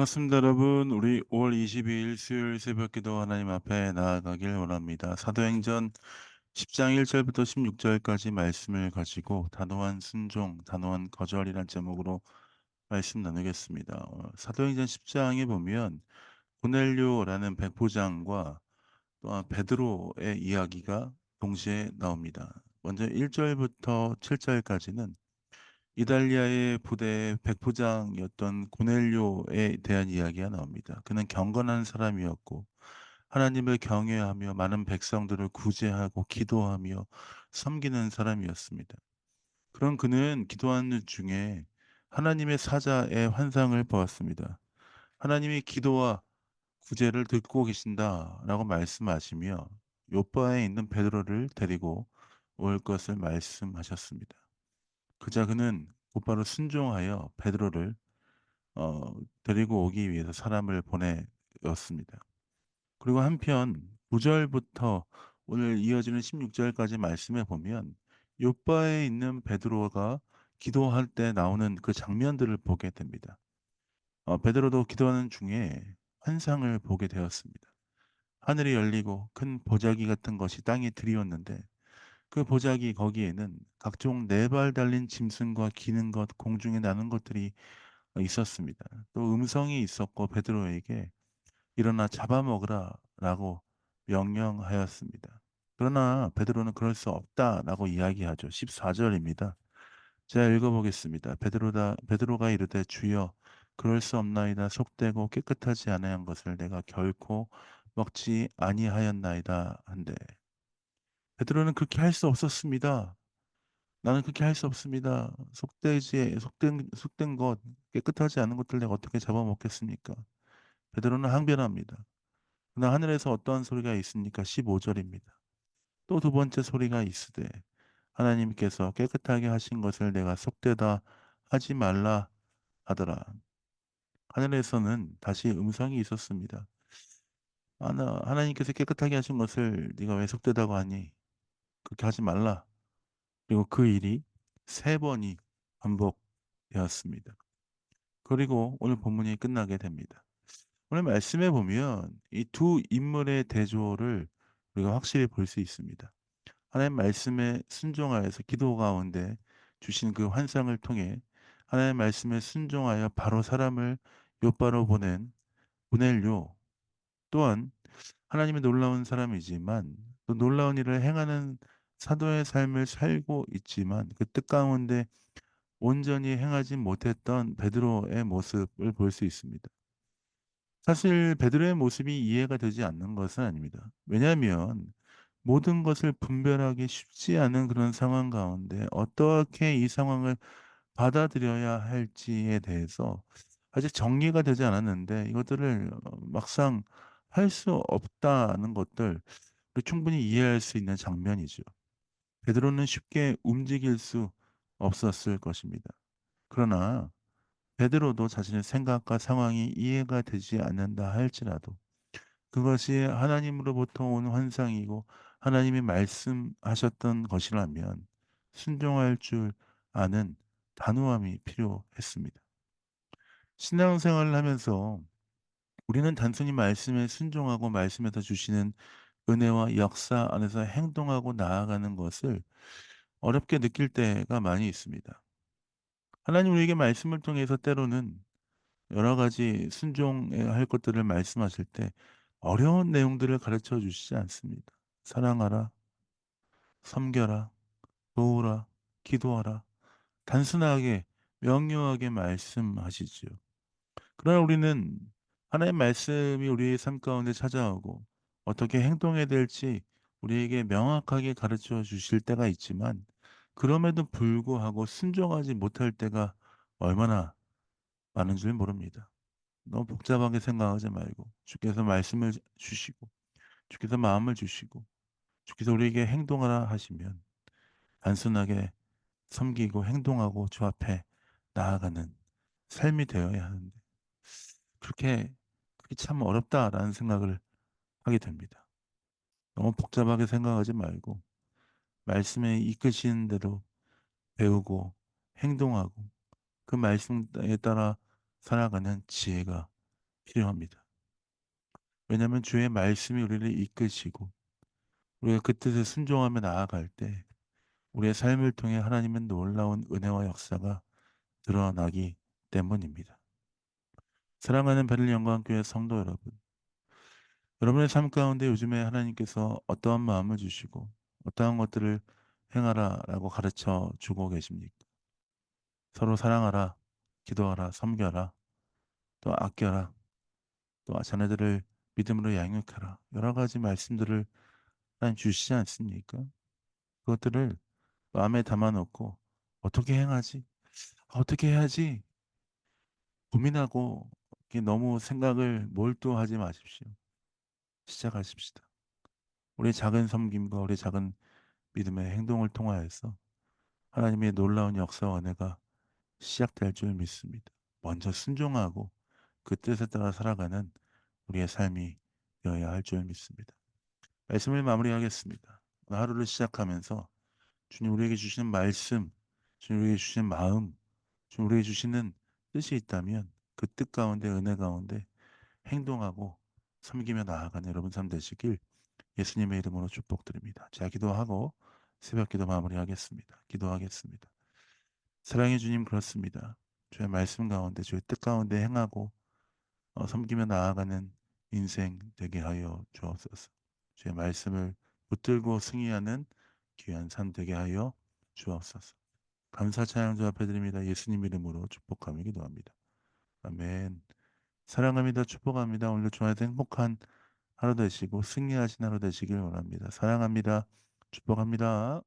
반갑습니다, 여러분. 우리 5월 22일 수요일 새벽 기도 하나님 앞에 나아가길 원합니다. 사도행전 10장 1절부터 16절까지 말씀을 가지고 단호한 순종, 단호한 거절이란 제목으로 말씀 나누겠습니다. 사도행전 10장에 보면 고넬료라는 백부장과 또한 베드로의 이야기가 동시에 나옵니다. 먼저 1절부터 7절까지는 이달리아의 부대의 백부장이었던 고넬료에 대한 이야기가 나옵니다. 그는 경건한 사람이었고 하나님을 경외하며 많은 백성들을 구제하고 기도하며 섬기는 사람이었습니다. 그런 그는 기도하는 중에 하나님의 사자의 환상을 보았습니다. 하나님이 기도와 구제를 듣고 계신다라고 말씀하시며 요바에 있는 베드로를 데리고 올 것을 말씀하셨습니다. 그자 그는 곧바로 순종하여 베드로를 데리고 오기 위해서 사람을 보내었습니다. 그리고 한편 9절부터 오늘 이어지는 16절까지 말씀해 보면 요바에 있는 베드로가 기도할 때 나오는 그 장면들을 보게 됩니다. 베드로도 기도하는 중에 환상을 보게 되었습니다. 하늘이 열리고 큰 보자기 같은 것이 땅에 들이었는데 그 보자기 거기에는 각종 네 발 달린 짐승과 기는 것, 공중에 나는 것들이 있었습니다. 또 음성이 있었고 베드로에게 일어나 잡아먹으라라고 명령하였습니다. 그러나 베드로는 그럴 수 없다라고 이야기하죠. 14절입니다. 제가 읽어보겠습니다. 베드로가 이르되 주여 그럴 수 없나이다. 속되고 깨끗하지 아니한 것을 내가 결코 먹지 아니하였나이다 한데 베드로는 그렇게 할 수 없었습니다. 나는 그렇게 할 수 없습니다. 속된 것, 깨끗하지 않은 것들 내가 어떻게 잡아먹겠습니까? 베드로는 항변합니다. 그러나 하늘에서 어떠한 소리가 있습니까? 15절입니다. 또 두 번째 소리가 있으되 하나님께서 깨끗하게 하신 것을 내가 속되다 하지 말라 하더라. 하늘에서는 다시 음성이 있었습니다. 하나님께서 깨끗하게 하신 것을 네가 왜 속되다고 하니? 그렇게 하지 말라. 그리고 그 일이 세 번이 반복되었습니다. 그리고 오늘 본문이 끝나게 됩니다. 오늘 말씀해 보면 이 두 인물의 대조를 우리가 확실히 볼 수 있습니다. 하나님 말씀에 순종하여서 기도 가운데 주신 그 환상을 통해 하나님 말씀에 순종하여 바로 사람을 욥바로 보낼요. 또한 하나님의 놀라운 사람이지만 또 놀라운 일을 행하는 사도의 삶을 살고 있지만 그 뜻 가운데 온전히 행하지 못했던 베드로의 모습을 볼 수 있습니다. 사실 베드로의 모습이 이해가 되지 않는 것은 아닙니다. 왜냐하면 모든 것을 분별하기 쉽지 않은 그런 상황 가운데 어떻게 이 상황을 받아들여야 할지에 대해서 아직 정리가 되지 않았는데 이것들을 막상 할 수 없다는 것들 충분히 이해할 수 있는 장면이죠. 베드로는 쉽게 움직일 수 없었을 것입니다. 그러나 베드로도 자신의 생각과 상황이 이해가 되지 않는다 할지라도 그것이 하나님으로부터 온 환상이고 하나님이 말씀하셨던 것이라면 순종할 줄 아는 단호함이 필요했습니다. 신앙생활을 하면서 우리는 단순히 말씀에 순종하고 말씀에서 주시는 은혜와 역사 안에서 행동하고 나아가는 것을 어렵게 느낄 때가 많이 있습니다. 하나님 우리에게 말씀을 통해서 때로는 여러 가지 순종해야 할 것들을 말씀하실 때 어려운 내용들을 가르쳐 주시지 않습니다. 사랑하라, 섬겨라, 도우라, 기도하라. 단순하게 명료하게 말씀하시지요. 그러나 우리는 하나님의 말씀이 우리의 삶 가운데 찾아오고 어떻게 행동해야 될지 우리에게 명확하게 가르쳐 주실 때가 있지만 그럼에도 불구하고 순종하지 못할 때가 얼마나 많은 줄 모릅니다. 너무 복잡하게 생각하지 말고 주께서 말씀을 주시고 주께서 마음을 주시고 주께서 우리에게 행동하라 하시면 단순하게 섬기고 행동하고 주 앞에 나아가는 삶이 되어야 하는데 그렇게 그게 참 어렵다라는 생각을 하게 됩니다. 너무 복잡하게 생각하지 말고 말씀에 이끄시는 대로 배우고 행동하고 그 말씀에 따라 살아가는 지혜가 필요합니다. 왜냐하면 주의 말씀이 우리를 이끄시고 우리가 그 뜻에 순종하며 나아갈 때 우리의 삶을 통해 하나님의 놀라운 은혜와 역사가 드러나기 때문입니다. 사랑하는 베를린 영광교회 성도 여러분, 여러분의 삶 가운데 요즘에 하나님께서 어떠한 마음을 주시고 어떠한 것들을 행하라라고 가르쳐 주고 계십니까? 서로 사랑하라, 기도하라, 섬겨라, 또 아껴라, 또 자녀들을 믿음으로 양육하라. 여러 가지 말씀들을 하나님 주시지 않습니까? 그것들을 마음에 담아놓고 어떻게 행하지? 어떻게 해야지? 고민하고 이렇게 너무 생각을 몰두하지 마십시오. 시작하십시다. 우리 작은 섬김과 우리 작은 믿음의 행동을 통하여서 하나님의 놀라운 역사와 은혜가 시작될 줄 믿습니다. 먼저 순종하고 그 뜻에 따라 살아가는 우리의 삶이 되어야 할 줄 믿습니다. 말씀을 마무리하겠습니다. 오늘 하루를 시작하면서 주님 우리에게 주시는 말씀, 주님 우리에게 주시는 마음, 주님 우리에게 주시는 뜻이 있다면 그 뜻 가운데 은혜 가운데 행동하고 섬기며 나아가는 여러분 삶 되시길 예수님의 이름으로 축복드립니다. 자, 기도하고 새벽 기도 마무리하겠습니다. 기도하겠습니다. 사랑의 주님 그렇습니다. 주의 말씀 가운데 주의 뜻 가운데 행하고 섬기며 나아가는 인생 되게 하여 주옵소서. 주의 말씀을 붙들고 승리하는 귀한 삶 되게 하여 주옵소서. 감사 찬양 주 앞에 드립니다. 예수님 이름으로 축복하며 기도합니다. 아멘. 사랑합니다. 축복합니다. 오늘 주말에도 행복한 하루 되시고 승리하신 하루 되시길 원합니다. 사랑합니다. 축복합니다.